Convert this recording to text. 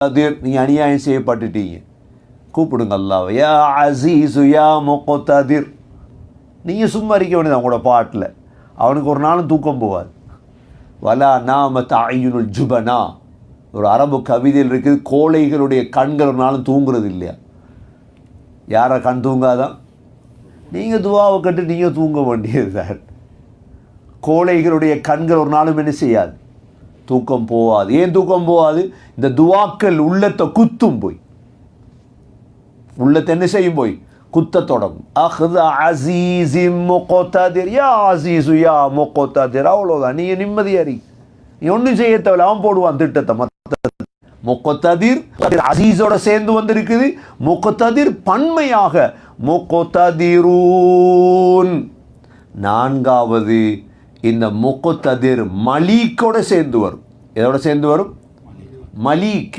நீங்கள் அநியாயம் செய்யப்பட்டுட்டீங்க, கூப்பிடுங்க அல்லாஹ்வை, யா அசீசு யா முக்ததிர். நீங்கள் சும்மா இருக்க வேண்டியது அவங்களோட பாட்டில். அவனுக்கு ஒரு நாளும் தூக்கம் போகாது. வலா நாமத் அய்யுனுல் ஜுபனா, ஒரு அரபு கவிதையில் இருக்குது, கோழைகளுடைய கண்கள் ஒரு நாளும் தூங்குறது இல்லையா. யாரை கண் தூங்காதான்? நீங்கள் துவாவை கட்டு நீங்கள் தூங்க வேண்டியது தான். கோழைகளுடைய கண்கள் ஒரு நாளும் என்ன செய்யாது, தூக்கம் போகாது. ஏன் தூக்கம் போகாது? இந்த துவாக்கள் உள்ளத்தை குத்தும், போய் உள்ளத்தை என்ன செய்யும், போய் குத்த தொடங்கும். அஹ்த அசீஸின் முக்ததிர், யா அசீஸு யா முக்ததிர். அவ்வளோதான், நீங்கள் நிம்மதியாரி, நீ ஒன்றும் செய்ய தேவையில்ல, அவன் போடுவான் திட்டத்தை. முக்ததிர் அசீஸோட சேர்ந்து வந்திருக்குது. முக்ததிர் பன்மையாக முக்ததிரூன். நான்காவது இந்த முக்ததிர் மலீக்கோட சேர்ந்து வரும். எதோட சேர்ந்து வரும்? மலீக்.